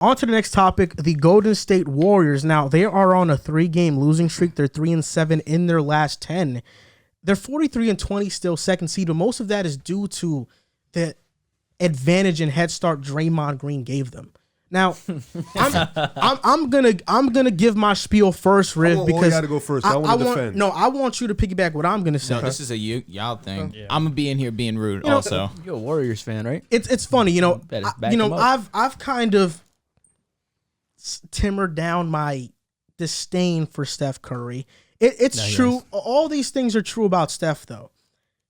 On to the next topic, the Golden State Warriors. Now, they are on a 3-game losing streak. They're 3-7 in their last 10. They're 43-20 still second seed, but most of that is due to the advantage and head start Draymond Green gave them. Now, I'm gonna give my spiel first, Riv, because you got to go first. I want to defend. No, I want you to piggyback what I'm gonna say. No, this is a y'all thing. Yeah. I'm gonna be in here being rude. Also, you're a Warriors fan, right? It's funny, I've kind of timbered down my disdain for Steph Curry. It's true. Yes. All these things are true about Steph, though.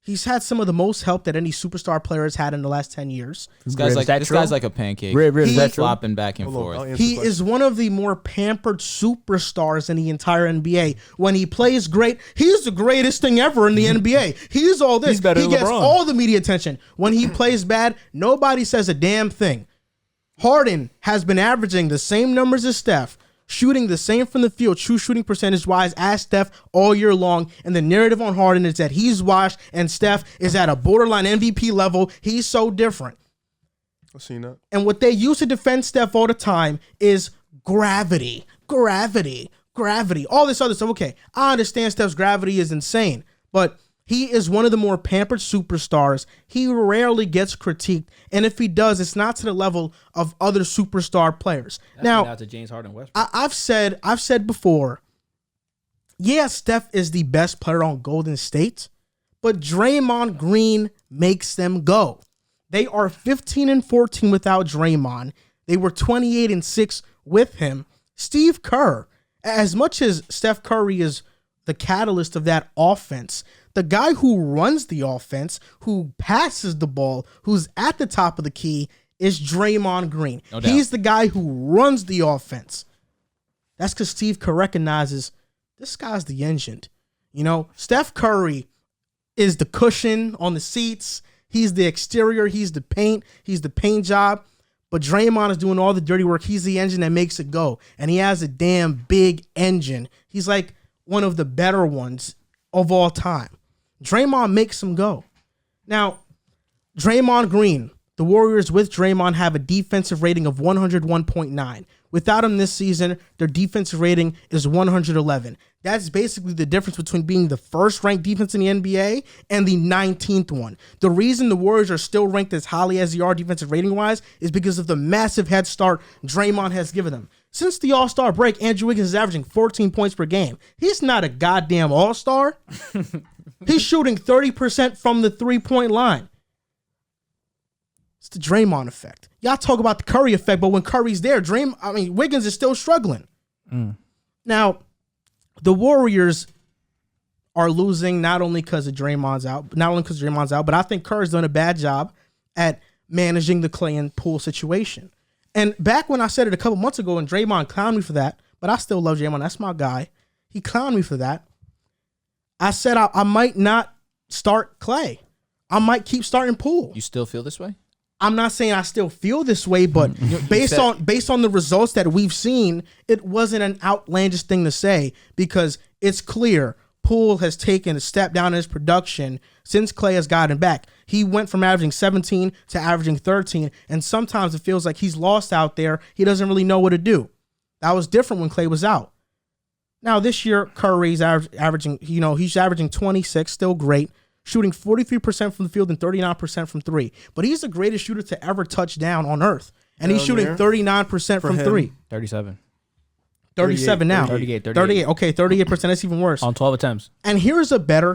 He's had some of the most help that any superstar player has had in the last 10 years. This guy's like a pancake. He's flopping back and forth. He is one of the more pampered superstars in the entire NBA. When he plays great, he's the greatest thing ever in the NBA. He's all this. He's better than gets LeBron. All the media attention. When he plays bad, nobody says a damn thing. Harden has been averaging the same numbers as Steph, shooting the same from the field, true shooting percentage-wise as Steph all year long. And the narrative on Harden is that he's washed and Steph is at a borderline MVP level. He's so different. I've seen that. And what they use to defend Steph all the time is gravity. All this other stuff. Okay, I understand Steph's gravity is insane, but he is one of the more pampered superstars. He rarely gets critiqued, and if he does, it's not to the level of other superstar players. Now, to James Harden Westbrook. I've said before, yeah, Steph is the best player on Golden State, but Draymond Green makes them go. They are 15-14 without Draymond. They were 28-6 with him. Steve Kerr, as much as Steph Curry is the catalyst of that offense, the guy who runs the offense, who passes the ball, who's at the top of the key is Draymond Green. No doubt. He's the guy who runs the offense. That's because Steve Kerr recognizes this guy's the engine. Steph Curry is the cushion on the seats. He's the exterior. He's the paint. He's the paint job. But Draymond is doing all the dirty work. He's the engine that makes it go. And he has a damn big engine. He's like one of the better ones of all time. Draymond makes him go. Now, Draymond Green, the Warriors with Draymond have a defensive rating of 101.9. Without him this season, their defensive rating is 111. That's basically the difference between being the first-ranked defense in the NBA and the 19th one. The reason the Warriors are still ranked as highly as they are defensive rating-wise is because of the massive head start Draymond has given them. Since the All-Star break, Andrew Wiggins is averaging 14 points per game. He's not a goddamn All-Star. He's shooting 30% from the three-point line. It's the Draymond effect. Y'all talk about the Curry effect, but when Curry's there, Wiggins is still struggling. Now, the Warriors are losing not only because Draymond's out, but I think Kerr's done a bad job at managing the Clay and Poole situation. And back when I said it a couple months ago, and Draymond clowned me for that, but I still love Draymond. That's my guy. He clowned me for that. I said I might not start Clay. I might keep starting Poole. You still feel this way? I'm not saying I still feel this way, but based on the results that we've seen, it wasn't an outlandish thing to say because it's clear Poole has taken a step down in his production since Clay has gotten back. He went from averaging 17 to averaging 13, and sometimes it feels like he's lost out there. He doesn't really know what to do. That was different when Clay was out. Now, this year, Curry's averaging 26, still great, shooting 43% from the field and 39% from three. But he's the greatest shooter to ever touch down on earth. And he's shooting 39% from three. 37. 37 now. 38. Okay, 38%. That's even worse. On 12 attempts. And here's a better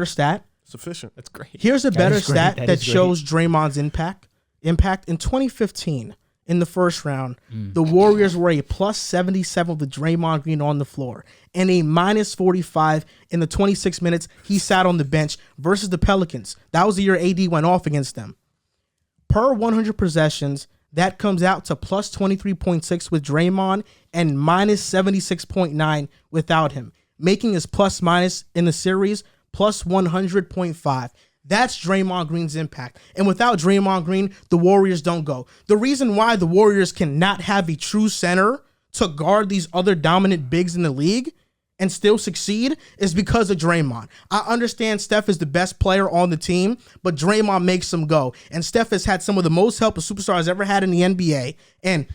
stat. Sufficient. That's great. Here's a better stat that shows Draymond's impact. In 2015, in the first round, the Warriors were a plus 77 with Draymond Green on the floor and a minus 45 in the 26 minutes he sat on the bench versus the Pelicans. That was the year AD went off against them. Per 100 possessions, that comes out to plus 23.6 with Draymond and minus 76.9 without him, making his plus minus in the series plus 100.5. That's Draymond Green's impact. And without Draymond Green, the Warriors don't go. The reason why the Warriors cannot have a true center to guard these other dominant bigs in the league and still succeed is because of Draymond. I understand Steph is the best player on the team, but Draymond makes them go. And Steph has had some of the most help a superstar has ever had in the NBA. And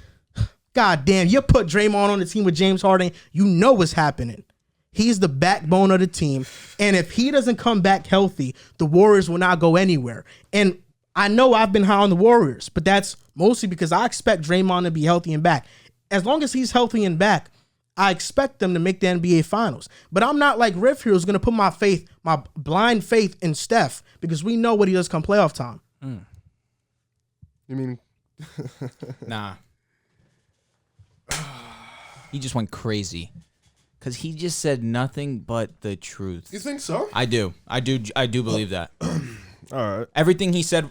God damn, you put Draymond on the team with James Harden, you know what's happening. He's the backbone of the team. And if he doesn't come back healthy, the Warriors will not go anywhere. And I know I've been high on the Warriors, but that's mostly because I expect Draymond to be healthy and back. As long as he's healthy and back, I expect them to make the NBA Finals. But I'm not like Riff here who's going to put my blind faith in Steph because we know what he does come playoff time. You mean? Nah. He just went crazy. Because he just said nothing but the truth. You think so? I do believe that. All right. Everything he said,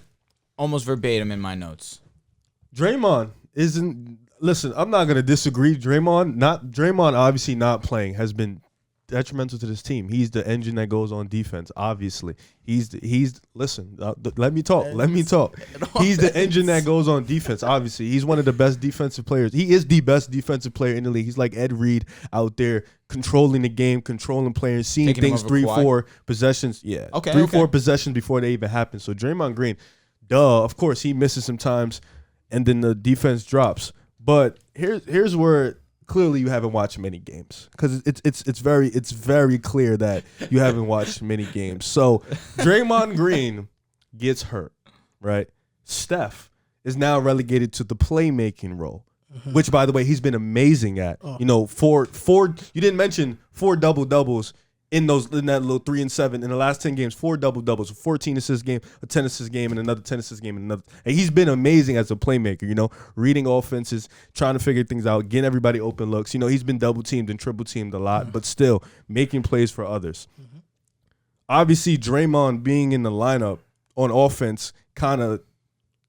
almost verbatim in my notes. Draymond isn't. Listen, I'm not gonna disagree. Draymond obviously not playing has been detrimental to this team. He's the engine that goes on defense. Obviously, listen. Let me talk. He's the engine that goes on defense. Obviously, he's one of the best defensive players. He is the best defensive player in the league. He's like Ed Reed out there controlling the game, controlling players, seeing Taking things 3-4 possessions. Yeah, okay, 3-4 possessions before they even happen. So Draymond Green, of course he misses sometimes, and then the defense drops. But here's where clearly you haven't watched many games because it's very clear that you haven't watched many games. So Draymond Green gets hurt, right? Steph is now relegated to the playmaking role, which by the way he's been amazing at. You know, four. You didn't mention 4 double-doubles. In that little 3 and 7 in the last 10 games, 4 double-doubles, a 14 assist game, a 10 assist game, and another 10 assist game, and another. And he's been amazing as a playmaker, you know, reading offenses, trying to figure things out, getting everybody open looks. You know, he's been double teamed and triple teamed a lot, but still making plays for others. Obviously, Draymond being in the lineup on offense kind of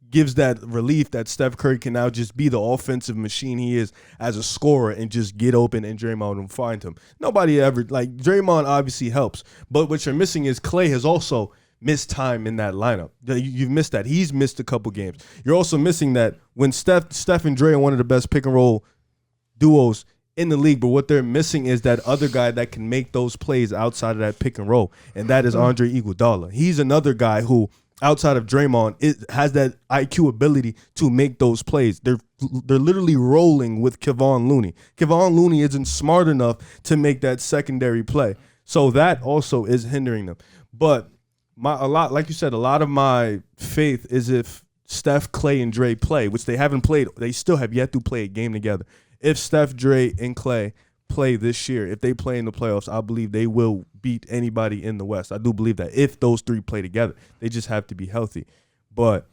gives that relief that Steph Curry can now just be the offensive machine he is as a scorer and just get open and Draymond will find him. Nobody ever, like, Draymond obviously helps, but what you're missing is Klay has also missed time in that lineup. You've missed that. He's missed a couple games. You're also missing that when Steph and Dre are one of the best pick and roll duos in the league, but what they're missing is that other guy that can make those plays outside of that pick and roll, and that is Andre Iguodala. He's another guy who, outside of Draymond, it has that IQ ability to make those plays. They're literally rolling with Kevon Looney. Kevon Looney isn't smart enough to make that secondary play. So that also is hindering them. But like you said, a lot of my faith is if Steph, Klay, and Dre play, which they haven't played. They still have yet to play a game together. If Steph, Dre, and Klay play this year, if they play in the playoffs, I believe they will beat anybody in the West. I do believe that if those three play together, they just have to be healthy. But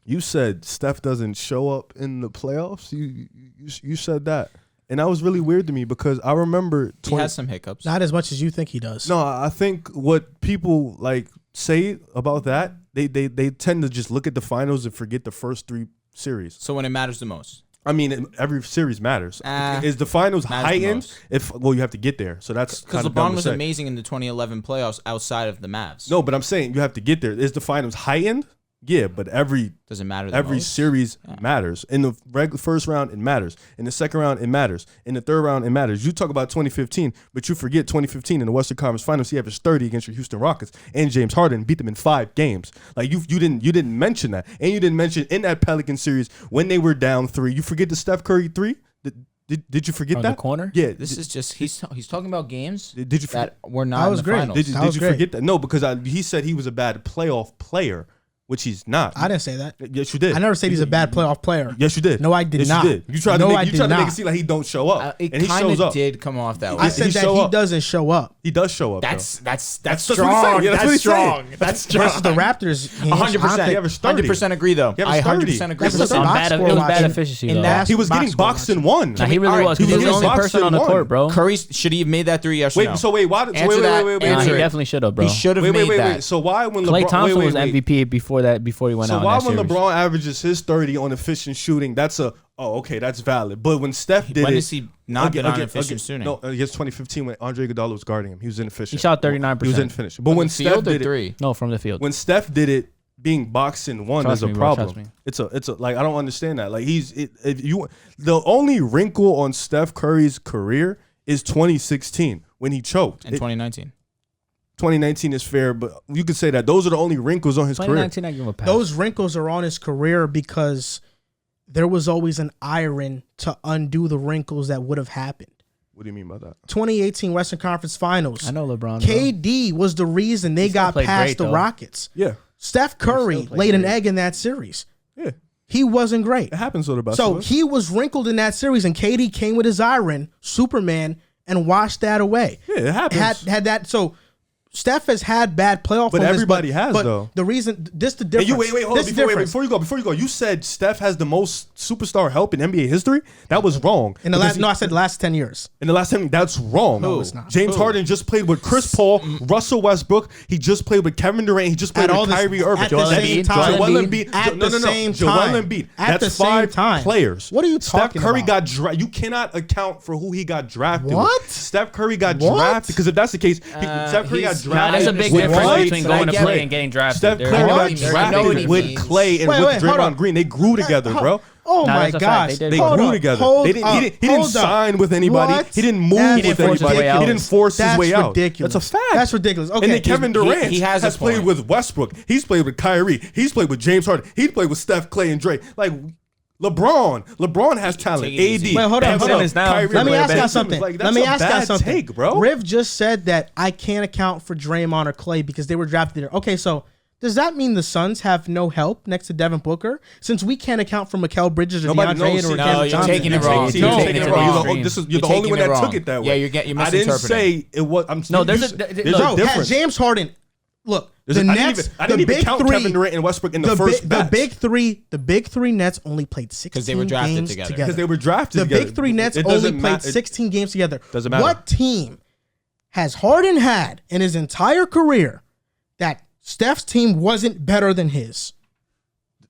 you said Steph doesn't show up in the playoffs. You said that, and that was really weird to me because I remember he has some hiccups. Not as much as you think he does. No, I think what people like say about that, they tend to just look at the finals and forget the first 3 series. So when it matters the most. I mean, every series matters. Is the finals heightened? You have to get there. So that's because LeBron was amazing in the 2011 playoffs outside of the Mavs. No, but I'm saying you have to get there. Is the finals heightened? Yeah, but doesn't matter. Every series matters. In the first round, it matters. In the second round, it matters. In the third round, it matters. You talk about 2015, but you forget 2015 in the Western Conference Finals. He averaged 30 against your Houston Rockets and James Harden, beat them in 5 games. Like you didn't mention that, and you didn't mention in that Pelican series when they were down 3. You forget the Steph Curry 3. Did you forget that? The corner? Yeah. This is just he's talking about games. Did you forget that were not in the finals? Did you forget that? No, because he said he was a bad playoff player. Which he's not. I didn't say that. Yes, you did. I never said he's a bad playoff player. Yes, you did. No, I did not. You did. You tried to make it seem like he don't show up, and he shows up. Did come off that way. I said that he doesn't show up. He does show up. That's strong. That's strong. That's strong. Versus the Raptors, 100% agree though. I 100% agree. It was bad efficiency. He was getting boxed in one. He really was. He was the only person on the court, bro. Curry, should he have made that 3? Yes or no? Wait. Why? Wait. He definitely should have, bro. He should have made that. So why when Klay Thompson was MVP before he went out? So why when LeBron averages his 30 on efficient shooting, that's that's valid. But when Steph did when has he not been on efficient shooting? No, against 2015 when Andre Iguodala was guarding him, he was inefficient. He shot 39%. He was inefficient. But when Steph did it, no, from the field. When Steph did it, being boxed in one is a problem. It's a like I don't understand that. Like the only wrinkle on Steph Curry's career is 2016 when he choked. And 2019. 2019 is fair, but you could say that those are the only wrinkles on his career. 2019, I give him a pass. Those wrinkles are on his career because there was always an iron to undo the wrinkles that would have happened. What do you mean by that? 2018 Western Conference Finals. I know LeBron. KD was the reason they got past the Rockets. Yeah. Steph Curry laid an egg in that series. Yeah. He wasn't great. It happens with the best. So he was wrinkled in that series, and KD came with his iron, Superman, and washed that away. Yeah, it happens. Had that. So Steph has had bad playoff But moments, everybody has, but though. The reason, the difference. And wait, hold on. Before you go, you said Steph has the most superstar help in NBA history. That was wrong. In the last, I said the last 10 years. In the last 10, that's wrong. No, it's not. James Harden just played with Chris Paul, Russell Westbrook. He just played with Kevin Durant. He just played with Kyrie Irving. At the same time. Joel Embiid. At the same Joel time. Embiid. At the That's same 5 time. players. What are you talking Steph Curry about? got drafted. You cannot account for who he got drafted. What? With. Steph Curry got What? drafted because if that's the case, Steph Curry got he's drafted. not- There's a big with difference Clay. between going to I get play it. and getting drafted. Steph There's Curry a got big I know what he drafted with means. Clay and Wait, with hold Draymond on. Green. They grew together, bro. Oh Nah, my that's a fact. gosh. They They Hold grew up, together. hold He didn't up. sign with anybody. What? He didn't move That's with force his anybody. way out. He didn't force his way out. Ridiculous. That's a fact. That's ridiculous. Okay. And then Kevin Durant he has a has played point. with Westbrook. He's played with Kyrie. He's played with James Harden. He's played with Steph, Clay, and Dre. Like LeBron has talent. Take it easy. AD. Wait, hold on, That's hold on. up. Kyrie Let me Irving. ask y'all something. Like, Let me that's a ask y'all bad something. take, bro. Riv just said that I can't account for Draymond or Clay because they were drafted there. Okay, so does that mean the Suns have no help next to Devin Booker? Since we can't account for Mikal Bridges or Nobody DeAndre knows. Ayton or No, Cam you're Johnson? taking it wrong. You're taking it wrong. Extreme. You're the only one that took it that way. Yeah, you're I didn't misinterpreting. say it was. No, there's there's a a Bro, difference. had James Harden. Look, There's the a- Nets, I didn't the even big count three, Kevin Durant and Westbrook in the first batch. the big three Nets only played 16 they were drafted games together. because they were drafted The together. big three Nets It only doesn't played matter. 16 games together. Doesn't matter. What team has Harden had in his entire career that Steph's team wasn't better than his?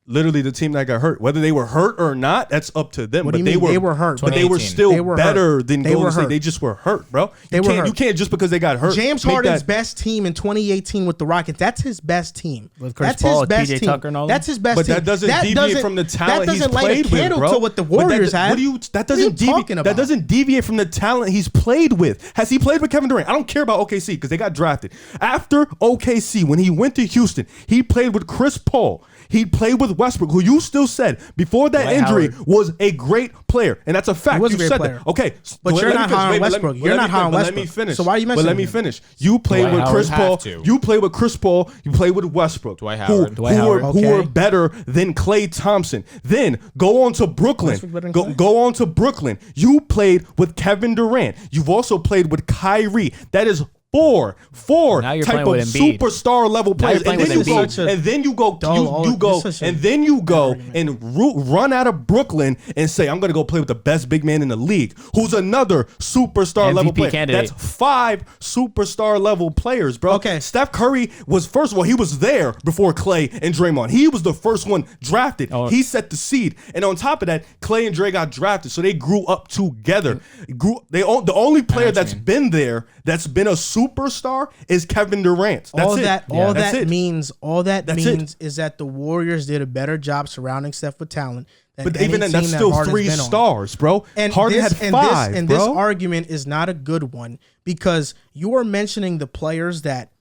Literally the team that got hurt. Whether they were hurt or not, that's up to them. What but do you mean? They were hurt. But they were 2018. still They were better hurt. than They were Golden State. hurt. They just were hurt, bro. They were hurt. You can't just because they got hurt. James make Harden's that- best team in 2018 with the Rockets. That's his best team. With Chris That's Paul, his best PJ team. Tucker and all them? That's his best But team. that doesn't deviate from the talent that he's doesn't light played a candle with, bro. to what the But that- Warriors had. What do you? That What are doesn't you deviate. talking about? That doesn't deviate from the talent he's played with. Has he played with Kevin Durant? I don't care about OKC because they got drafted after OKC. When he went to Houston, he played with Chris Paul. He played with Westbrook, who you still said before that Dwight injury Howard. was a great player, and that's a fact. He was a You great said player. that. Okay, But let you're me not finish. high on Wait, Westbrook. You're not high on Let me Westbrook. finish. So why are you But mentioning let me him? finish. You played Dwight with Chris Howard. Paul. Have to. You played with Chris Paul. You played with Westbrook. Dwight who- Howard. Dwight who Howard. were- who were better than Klay Thompson. Then go on to Brooklyn. Westbrook better than Go, Klay? go on to Brooklyn. You played with Kevin Durant. You've also played with Kyrie. That is four Now you're type playing of with Embiid. superstar level Now players. you're playing And then with you go, Embiid. and then you go, Dull, you go, this is and a then you go argument. and run out of Brooklyn and say, I'm going to go play with the best big man in the league, who's another superstar level MVP player. candidate. That's 5 superstar level players, bro. Okay. Steph Curry was, first of all, he was there before Clay and Draymond. He was the first one drafted. Oh. He set the seed. And on top of that, Clay and Dre got drafted. So they grew up together. The only player that's been there, that's been a superstar, is Kevin Durant. That's all it. that That's it. means That's it. is that the Warriors did a better job surrounding Steph with talent. Than But any even then, team that's that still Harden's 3 been on. stars, bro. And Harden this, had 5, and bro. this argument is not a good one because you are mentioning the players that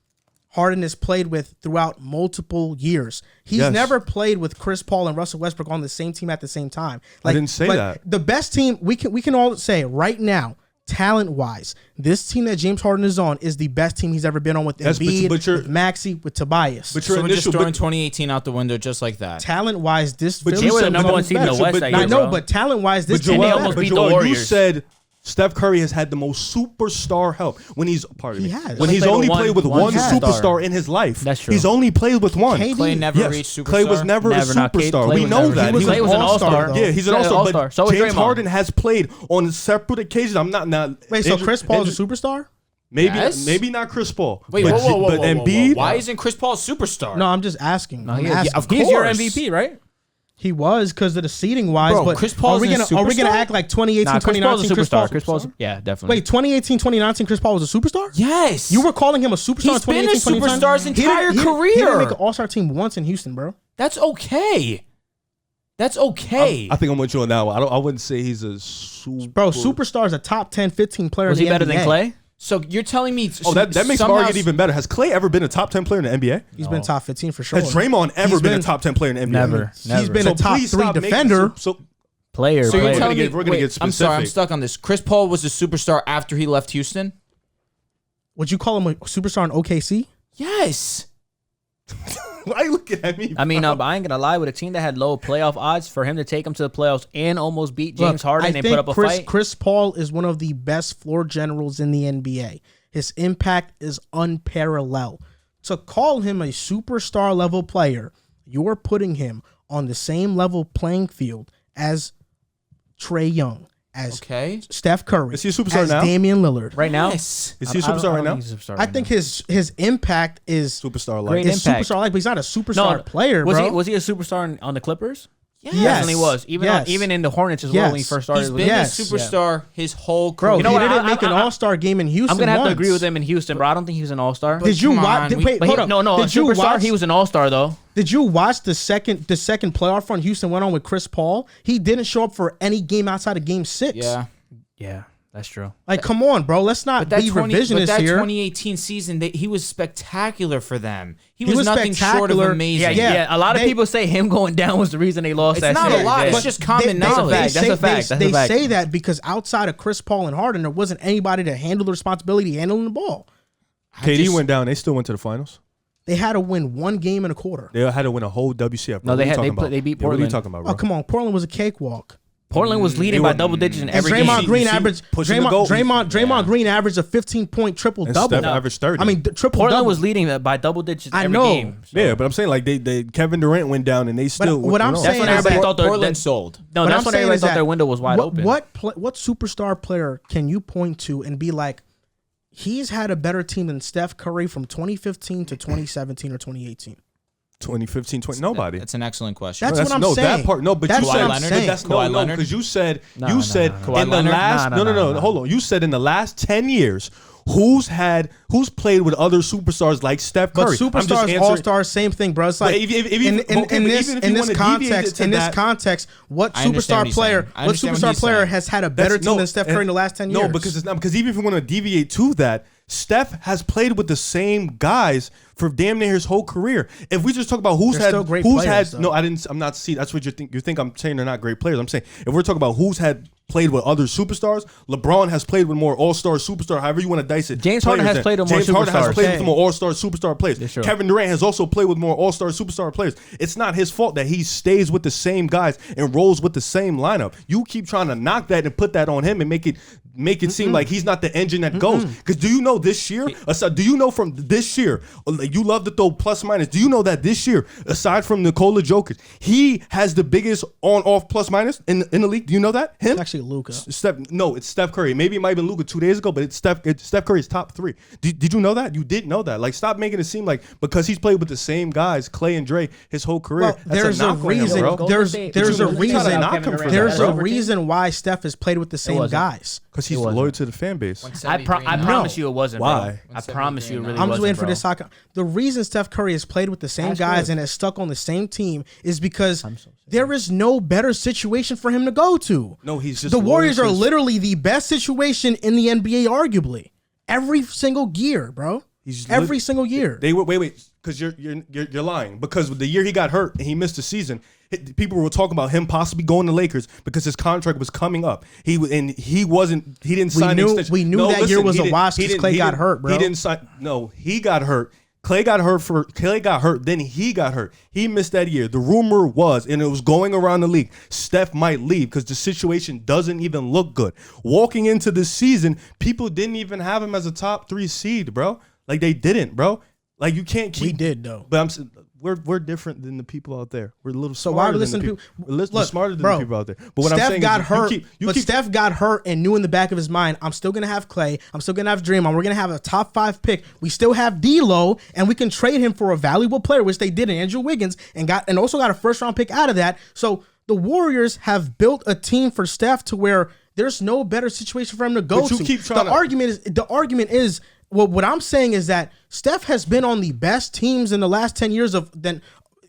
Harden has played with throughout multiple years. He's Yes. never played with Chris Paul and Russell Westbrook on the same team at the same time. I didn't say but that. The best team we can all say right now, talent-wise, this team that James Harden is on is the best team he's ever been on with Yes, but Embiid, but you're- with Maxey, with Tobias. But So your we're just initial, throwing but, 2018 out the window just like that. Talent-wise, this But Philly you were the team number is one seed in the better. West but- that I year, know, bro. but talent-wise, this but team Joel, is almost better. beat the Joel, you Warriors. said Steph Curry has had the most superstar help when he's pardon He me, has. when He he's played only with played with one one superstar. superstar in his life. That's true. He's only played with one. KD. Clay never Yes, reached superstar. Clay was never Never, a not Clay. superstar. Clay We was know never- that. he was Clay was an all-star. though. Yeah, he's an Yeah, all-star. all-star. But So was James Draymond. Harden has played on separate occasions. I'm not Wait, so injured- Chris Paul is a injured- superstar? Maybe Yes. maybe not Chris Paul. Wait, but, whoa, whoa, whoa, but whoa, whoa, Embiid. whoa. Why isn't Chris Paul a superstar? No, I'm just asking. No, I'm he is. asking. of He's your course. MVP, right? He was because of the seating wise. Bro, But Chris Paul's are we a gonna superstar? act like 2018, Nah, Chris Paul's a 2019? superstar. Chris Paul's, yeah, definitely. Wait, 2018, 2019, Chris Paul was a superstar? Yes. You were calling him a superstar He's in been a 2018, 2019? superstar his entire He didn't career. make an all-star team once in Houston, bro. That's okay. That's okay. I think I'm with you on that one. I wouldn't say he's a super. Bro, superstar is a top 10, 15 player was in he the better NBA. than Clay? so you're telling me? Oh, that makes my somehow- argument even better. Has Clay ever been a top 10 player in the NBA? He's been top 15 for sure. Has Draymond ever He's been a been- top 10 player in the NBA? Never. He's been a top please 3 stop making- defender. So Player. So you're We're telling gonna me? get- we're gonna get I'm sorry, I'm specific. stuck on this. Chris Paul was a superstar after he left Houston. Would you call him a superstar in OKC? Yes. Why are you looking at me? I mean, but I ain't gonna lie. With a team that had low playoff odds, for him to take him to the playoffs and almost beat James Harden and put up a fight. Chris Paul is one of the best floor generals in the NBA. His impact is unparalleled. To call him a superstar level player, you're putting him on the same level playing field as Trae Young, as Steph Curry, Is he a superstar as now? Damian Lillard. Right now, Yes. Is he a superstar right now? I think his impact is Superstar Great like. is impact. superstar like, but he's not a superstar player, was bro. Was he a superstar on the Clippers? Yes. Yes. Definitely was. Even in the Hornets as well when he Yes. first started. He's with been them. a Yes. superstar his whole Bro, career. You know he what? didn't make an All-Star game in Houston. I'm gonna have to agree once. with him in Houston, bro. I don't think he was an All-Star. Did you come watch? on, Wait, But hold up. no, Did you superstar. watch? He was an All-Star though. Did you watch the second playoff run Houston went on with Chris Paul? He didn't show up for any game outside of Game 6. Yeah. Yeah, that's true. Like, come on, bro. Let's not But be that revisionist here. 2018 season, he was spectacular for them. He was was nothing short of spectacular. amazing. Yeah. A lot of people say him going down was the reason they lost It's that not series. a lot. Yeah. It's just common knowledge. That's a fact. They say that because outside of Chris Paul and Harden, there wasn't anybody to handle the responsibility of handling the ball. KD went down. They still went to the finals. They had to win one game in a quarter. They had to win a whole WCF. No, What they are you had- talking they about? beat Yeah, what are you Portland. talking about, bro? Oh, come on. Portland was a cakewalk. Portland was leading They by were- double digits in And every Draymond game. Green You see averaged pushing the goal. Draymond Green averaged a 15-point triple And double. Steph averaged 30. I mean, triple Portland double. was leading by double digits I every know. game. So. Yeah, but I'm saying like they Kevin Durant went down and they still. what I'm went on. saying when is everybody that thought Portland sold. No, What that's I'm when saying everybody is thought that their window was wide open. What superstar player can you point to and be like, he's had a better team than Steph Curry from 2015 to 2017 or 2018? 2015, 20. Nobody. That's an excellent question. That's what I'm no, saying. that part. No, but That's you what said I'm Leonard? saying. That's Kawhi no, Leonard? because you said No. in Kawhi the Leonard? last No. hold on. You said in the last 10 years, who's played with other superstars like Steph But Curry? I'm just superstars, answering- all stars, same thing, bro. It's like But in this context, what I understand what superstar he's player, saying. I what understand what superstar he's player saying. has had a better team than Steph Curry in the last 10 years? No, because it's not. Because even if you want to deviate to that, Steph has played with the same guys for damn near his whole career. If we just talk about They're still great who's players, had though. no, I didn't. I'm not see. That's what you think. You think I'm saying they're not great players. I'm saying if we're talking about who's had played with other superstars, LeBron has played with more all-star superstar, however you want to dice it. James Harden players has than- played with more James Harden has superstars. played Okay. with more all-star superstar players. That's true. Kevin Durant has also played with more all-star superstar players. It's not his fault that he stays with the same guys and rolls with the same lineup. You keep trying to knock that and put that on him and make it seem like he's not the engine that goes. Because do you know this year? Do you know from this year? Like, you love to throw plus minus. Do you know that this year, aside from Nikola Jokic, he has the biggest on-off plus minus in the league? Do you know that? Him? It's actually Luka. No, it's Steph Curry. Maybe it might have been Luka 2 days ago, but it's Steph Curry's top 3. Did you know that? You did know that. Like, stop making it seem like because he's played with the same guys, Clay and Dre, his whole career. Well, there's a knock on him, reason. bro. There's State- a You're trying to reason. knock him for There's that, a bro. reason why Steph has played with the same wasn't. guys. Because he's It wasn't. loyal to the fan base. I promise you it wasn't. Why? Bro. I promise you it really I'm wasn't. just waiting for bro. this soccer. The reason Steph Curry has played with the same That's guys good. and has stuck on the same team is because I'm so sorry. there is no better situation for him to go to. No, he's just the loyal Warriors to are his- literally the best situation in the NBA, arguably. Every single year, bro. Every single year. They were wait, because you're lying. Because the year he got hurt and he missed the season, people were talking about him possibly going to Lakers because his contract was coming up. He didn't sign the extension. we knew No, that year listen, was he a didn't- wash he 'cause didn't- Clay he got didn't- hurt, bro. He didn't sign. No, he got hurt. Clay got hurt. Then he got hurt. He missed that year. The rumor was, and it was going around the league, Steph might leave because the situation doesn't even look good. Walking into the season, people didn't even have him as a top 3 seed, bro. Like, they didn't, bro. Like, you can't keep. We did, though. But we're different than the people out there. We're a little So smarter why are we than listening the to people. people? We're smarter than bro, the people out there. But what Steph I'm saying got is hurt, you but keep Steph got hurt and knew in the back of his mind, I'm still gonna have Clay, I'm still gonna have Draymond, we're gonna have a top 5 pick. We still have D'Lo, and we can trade him for a valuable player, which they did in Andrew Wiggins, and also got a first round pick out of that. So the Warriors have built a team for Steph to where there's no better situation for him to go But you to. keep trying The to- argument is. Well, what I'm saying is that Steph has been on the best teams in the last 10 years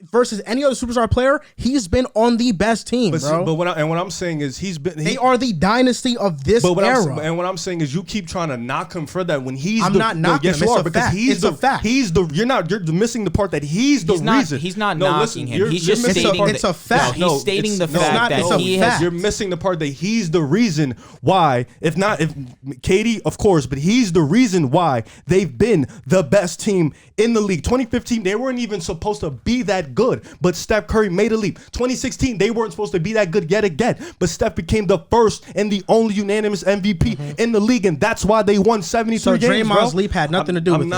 versus any other superstar player, he's been on the best team, bro. But what I'm saying is they are the dynasty of this era. And what I'm saying is you keep trying to knock him for that when he's I'm not knocking him. Yes, you It's are, a because fact. he's It's a fact. You're missing the part that he's the reason. He's not No, knocking listen, him. you're- He's you're just missing stating the part- It's a fact. No, he's stating the fact that it's a he fact. has. You're missing the part that he's the reason why. If Katie, of course, but he's the reason why they've been the best team in the league. 2015, they weren't even supposed to be that good, but Steph Curry made a leap. 2016, they weren't supposed to be that good yet again, but Steph became the first and the only unanimous MVP in the league, and that's why they won 73 So games. Draymond's leap had nothing to do with it.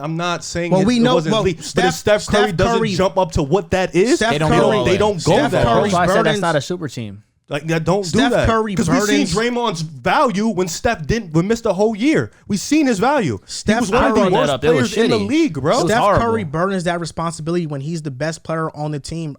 I'm not saying Well, it, we it know- wasn't well, leap. But Steph- if Steph Curry Steph doesn't Curry- jump up to what that is, Steph They don't Curry- go all they in. don't go Steph that Curry's hard. That's why I said burdens- that's not a super team. Like, yeah, don't Steph do that. Curry Because we've seen burdens- Draymond's value when Steph we missed a whole year. We've seen his value. Steph he was one of Curry- the worst It was players in the shitty. league, bro. was Steph horrible. Curry burdens that responsibility when he's the best player on the team.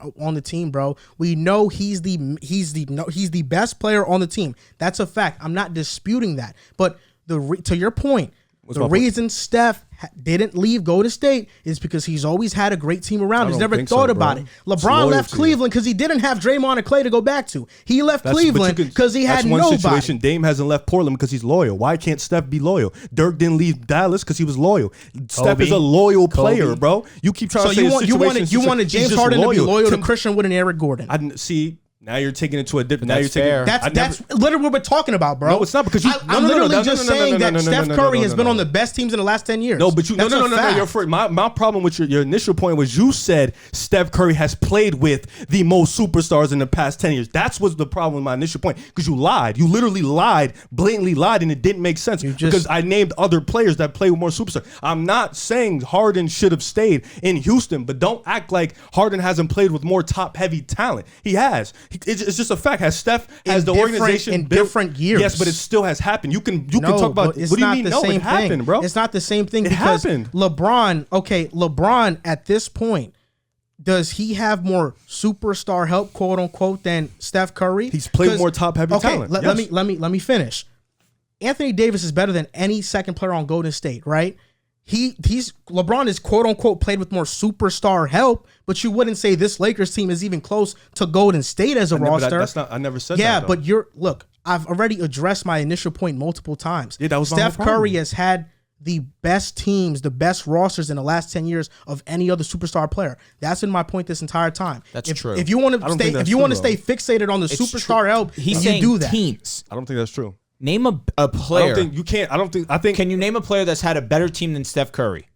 Bro. We know he's the best player on the team. That's a fact. I'm not disputing that. But to your point, the my point? reason Steph didn't leave Golden State is because he's always had a great team around. He's don't never think thought so, about bro. it. It's LeBron left loyalty. Cleveland because he didn't have Draymond and Clay to go back to. He left Cleveland because he had that's one nobody. situation. Dame hasn't left Portland because he's loyal. Why can't Steph be loyal? Dirk didn't leave Dallas because he was loyal. Steph is a loyal player, bro. You keep trying So to say you wanted James Harden to be loyal to Christian Wood and Eric Gordon. I didn't see. Now you're taking it to a different. Now That's you're fair. taking. That's literally what we're talking about, bro. No, it's not, because you- I'm literally just saying that no, Steph no, Curry no, has no, been no. on the best teams in the last 10 years. No, but That's a fact. You're afraid. My problem with your initial point was you said Steph Curry has played with the most superstars in the past 10 years. That's what's the problem with my initial point, because you lied. You literally lied, blatantly lied, and it didn't make sense because I named other players that play with more superstars. I'm not saying Harden should have stayed in Houston, but don't act like Harden hasn't played with more top-heavy talent. He has. It's just a fact. Has Steph, has the organization in built- different years? Yes, but it still has happened. You can talk about. but What do it's you not mean? the No, same it happened, thing. bro. It's not the same thing It because happened. LeBron at this point, does he have more superstar help, quote unquote, than Steph Curry? He's played more top-heavy talent. Let Yes. me finish. Anthony Davis is better than any second player on Golden State, right? LeBron is quote unquote played with more superstar help, but you wouldn't say this Lakers team is even close to Golden State as a roster. That's not. I never said Yeah, that. but I've already addressed my initial point multiple times. Yeah, that was my whole Steph problem. Curry has had the best teams, the best rosters in the last 10 years of any other superstar player. That's been my point this entire time. That's true. If you want I don't to stay, think that's if you want to true, stay fixated on the It's superstar true. help, He's you saying do that. teams. I don't think that's true. Name a I player. don't think you can't. I don't think. I think Can you name a player that's had a better team than Steph Curry?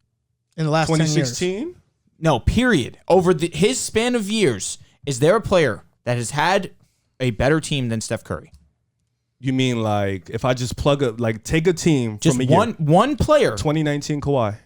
In the last 10 years. 2016. No, period. Over his span of years, is there a player that has had a better team than Steph Curry? You mean like if I just take a team Just from a year, one player. 2019 Kawhi.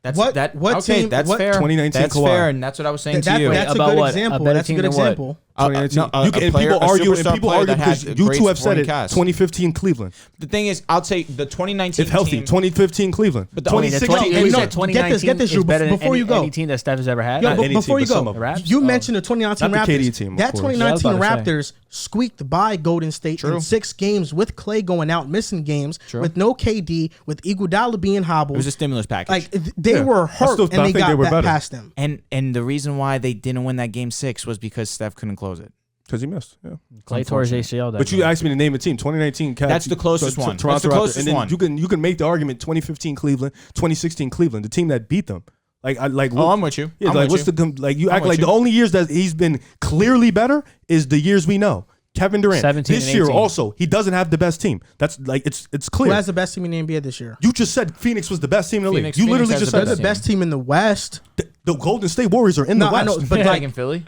That's What okay, team- that's what- fair. 2019 That's Kawhi. fair, and that's what I was saying That- to you. that's a About good what? example. A better That's a team good than what? example. 2019. No, You can- and people argue, superstar player that because had you great two have said supporting it. cast. 2015 Cleveland. The thing is, I'll say the 2019 If healthy, team. 2015 Cleveland. But the- 2016 and you Cleveland. know, get this, Drew, better than before you go. any team that Steph has ever had. Yo, Not any before team, you but some go, of them. Raps? you mentioned the 2019 Not the Raptors. KD team, of That course. 2019 Yeah, I was about to Raptors squeaked by Golden State in 6 games with Clay going out, missing games, with no KD, with Iguodala being hobbled. It was a stimulus package. Like they were hurt but I and they think got they were better. past them. and the reason why they didn't win that game 6 was because Steph couldn't close it. Because he missed. Yeah. Clay tore his ACL. But you asked me to name a team. 2019 Cavs. That's the closest one. Toronto That's the Raptors. closest And then one. you can make the argument 2015 Cleveland, 2016 Cleveland, the team that beat them. I'm with you. Yeah, I'm like with what's you. the like? You I'm act with like you. the only years that he's been clearly better is the years we know. Kevin Durant. 17 This and year 18. also, he doesn't have the best team. That's like it's Who clear. has the best team in the NBA this year? You just said Phoenix was the best team in the league. Phoenix- You Phoenix literally has just the said They're that. the best team in the West. The Golden State Warriors are in the No, I West. know, but You're like, taking Philly?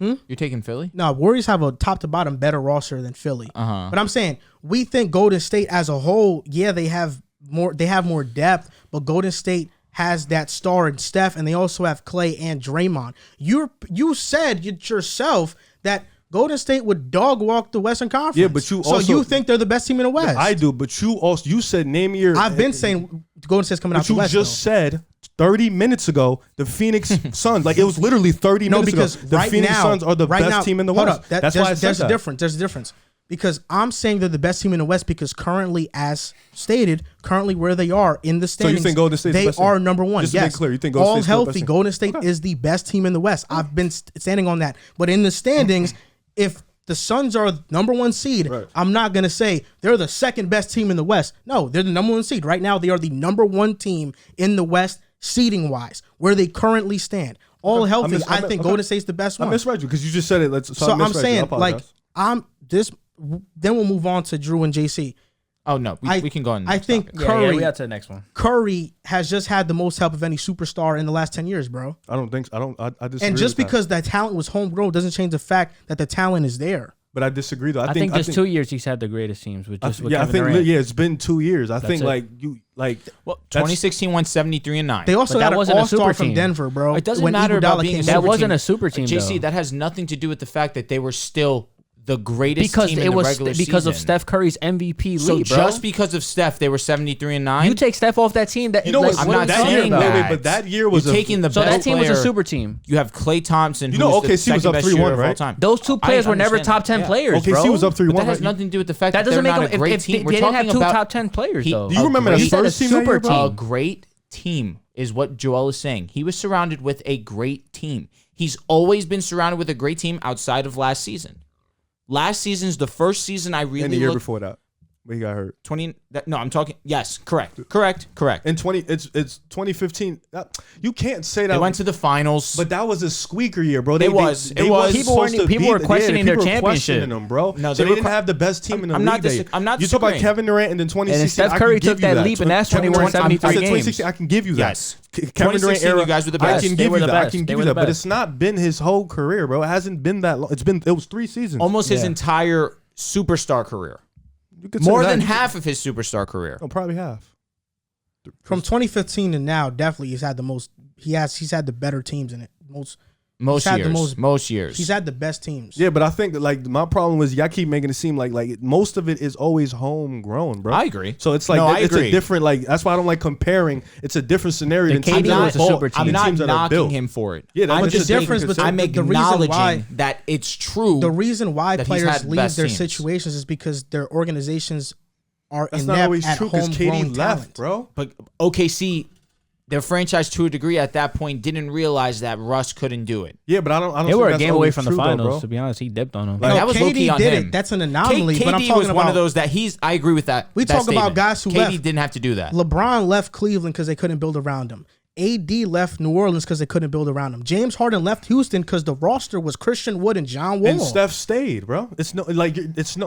You're taking Philly? no, Warriors have a top to bottom better roster than Philly. Uh-huh. But I'm saying we think Golden State as a whole, yeah, they have more depth, but Golden State has that star in Steph, and they also have Clay and Draymond. You said yourself that Golden State would dog walk the Western Conference. Yeah, but you also- you think they're the best team in the West? I do, but you said name your. I've been saying Golden State's coming out But the you West. just though. said 30 minutes ago the Phoenix Suns. Like it was literally 30 No, minutes because ago. The right Phoenix now, Suns are the right best now, team in the hold West. up. That's why I said there's that. a difference. There's a difference. Because I'm saying they're the best team in the West because currently, as stated, where they are in the standings, think Golden State's the they best team? are number one. Just to yes, make clear, you think Golden all State's the best healthy, team? Golden State is the best team in the West. I've been standing on that. But in the standings, if the Suns are number one seed, I'm not going to say they're the second best team in the West. No, they're the number one seed. Right now, they are the number one team in the West seeding-wise, where they currently stand. All healthy, I think Golden State's the best one. I misread you because you just said it. So I'm saying, then we'll move on to Drew and JC. Oh no, we can go on. I think topic. Curry. we got to the next one. Curry has just had the most help of any superstar in the last 10 years, bro. I don't think so. I disagree. And just with because that talent was homegrown doesn't change the fact that the talent is there. But I disagree though. I think just 2 years he's had the greatest teams with just with I Kevin think Durant. it's been 2 years. I think Well, 2016 won 73-9. They also But that got an wasn't a all-star super from team. Denver, bro. It doesn't when matter Iguodala about being came a in. That super wasn't team. a super team, JC, though. that has nothing to do with the fact that they were still the greatest because team in it the was regular because season. of Steph Curry's MVP So lead, bro. just because of Steph, they were 73-9. You take Steph off that team, that You know like, what's I'm what not are you that saying year, saying that. wait, about? but that year was You're taking the So best that team was a player. super team. You have Klay Thompson, who know, was the OKC was second up best 3-1, shooter of all right? time. Those two players were never understand. top 10 Yeah. players, OKC bro. was up 3-1. But that has right? nothing to do with the fact That that doesn't they're make not them. a great If team. they We're didn't have talking two about top 10 players, though. Do you remember the You said a first team that super year, bro? a team. great team is what Joel is saying. He was surrounded with a great team. He's always been surrounded with a great team outside of last season. Last season's the first season I really And the year looked. before that, when he got hurt. 20. No, I'm talking. Yes, correct. In 2015. You can't say that. They went to the finals. But that was a squeaker year, bro. It was. They wasn't People weren't- supposed to people beat were questioning their people were championship. questioning them, bro. No, So they they were didn't have the best team in the I'm league not that year. I'm not You talk about disagreeing. Kevin Durant and then 2016. And Steph I Curry can give took you that leap, and that's when he won I said 73 2016. games. I can give you that. Yes. Kevin Durant 2016, era. you guys were the I best. can They give were you the that. I best. can They give were you the that. But best. it's not been his whole career, bro. It hasn't been that long. It was 3 seasons. Almost his Yeah. entire superstar career. You could say More that. than You could- half of his superstar career. No, probably half. From 2015 to now, definitely he's had the most. He's had the better teams in it. Most had the years. Most years. He's had the best teams. Yeah, but I think like my problem was y'all keep making it seem like most of it is always homegrown, bro. I agree. So it's like No, I it's agree. a different that's why I don't like comparing. It's a different scenario than KD teams that was a are super built, team. I'm than not teams that are knocking built. him for it. Yeah, I'm But the just difference making- between I'm the reason acknowledging why that it's true. the reason why that he's players had the leave best their teams. situations is because their organizations are That's not always inept true at because KD homegrown left, talent. bro. But OKC, their franchise to a degree at that point didn't realize that Russ couldn't do it. Yeah, but I don't. They think were a that's game away always from the true, though, finals. bro. To be honest, he dipped on them. Like, No, that was low-key KD on did him. it. That's an anomaly. but I'm KD talking was about one of those that I agree with that. We that talk about statement. guys who KD left. didn't have to do that. LeBron left Cleveland because they couldn't build around him. AD left New Orleans because they couldn't build around him. James Harden left Houston because the roster was Christian Wood and John Wall. And Steph stayed, bro. It's not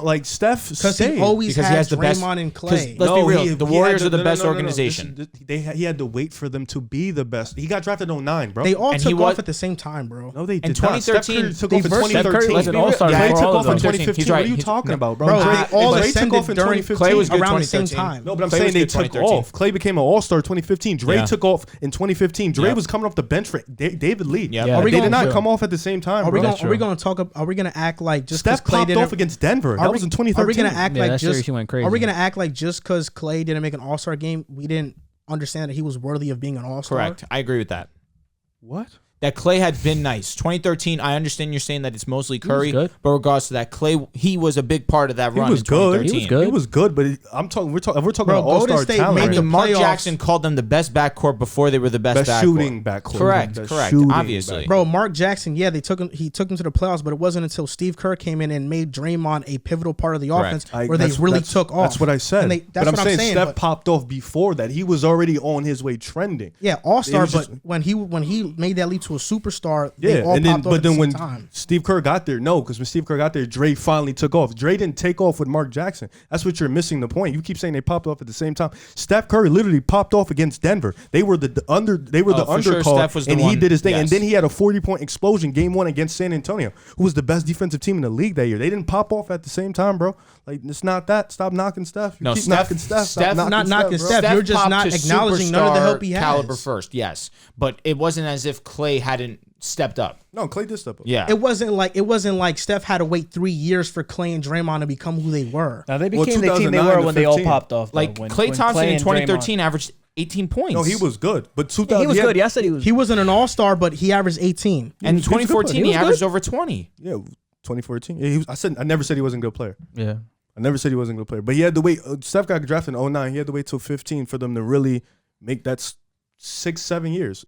like Steph Because stayed. he always Because had he has the best- Draymond and 'cause Clay. let's be real. The Warriors had are the no, best no, no, no. organization. He had to wait for them to be the best. He got drafted in 09, bro. They all And he took was- off at the same time, bro. No, they did In not. Steph 2013, Curry took they off in versed- Steph 2013. Curry was an all-star Clay before took all off of in those. 2015. He's right. What are you He's- talking no. about, bro? Bro, Clay- they all Clay took ascended off in during 2015. Clay was good around the same 2013. time. No, but I'm Clay saying was they good took 2013. off. Clay became an all-star 2015. Dre Yeah. took off in 2015. Dre Yep. was coming off the bench for David Lee. Yeah. Yeah. Are we They gonna- did not True. come off at the same time, Are we bro. gonna talk? Are we gonna act like just because Steph Clay popped didn't? off against Denver. That was in 2013. Are we gonna act Yeah, like that series just? he went crazy. Are we gonna act like just because Clay didn't make an All Star game, we didn't understand that he was worthy of being an All Star? Correct. I agree with that. What? That Clay had been nice. 2013, I understand you're saying that it's mostly Curry, good. but regards to that, Clay, he was a big part of that He run was in good. 2013. He was good. He was good, but I'm talking. We're talking Bro, about all-star Golden State talent. made I right? the mean, Mark playoffs. Jackson called them the best backcourt before they were the best backcourt. shooting backcourt. Correct, Best correct. shooting Obviously. Bro, Mark Jackson, yeah, they took him. He took him to the playoffs, but it wasn't until Steve Kerr came in and made Draymond a pivotal part of the Correct. offense where they really took off. That's what I said. And but I'm saying Steph popped off before that. He was already on his way trending. Yeah, All Star. It was But just- when he made that leap to a superstar, they Yeah, all and then popped off but at the then same when time. Steve Kerr got there, no, because when Steve Kerr got there, Dre finally took off. Dre didn't take off with Mark Jackson. That's what you're missing the point. You keep saying they popped off at the same time. Steph Curry literally popped off against Denver. They were the for sure, undercard, Steph was the and one. he did his thing. And Yes. then he had a 40-point explosion game 1 against San Antonio, who was the best defensive team in the league that year. They didn't pop off at the same time, bro. Like it's not that. Stop knocking Steph. You No, keep Steph- knocking Steph. Steph- Stop not knocking bro. Steph. You're just popped not to acknowledging none of the superstar help he has. Caliber first, yes, but it wasn't as if Clay hadn't stepped up. No, Clay did step up. Yeah, It wasn't like Steph had to wait 3 years for Clay and Draymond to become who they were. Now they Well, became the team they 2009 were to when they all 15. popped off. though, like when Klay Thompson in and 2013 averaged 18 points. No, he was good, but 2000 Draymond. He was had- good. Yeah, I said he was. He wasn't an All Star, but he averaged 18. And in He was good, 2014, he he was averaged good. over 20. Yeah, 2014. Yeah, I never said he wasn't a good player. Yeah. I never said he wasn't a good player. But he had to wait. Steph got drafted in 2009. He had to wait till 15 for them to really make that 6-7 years.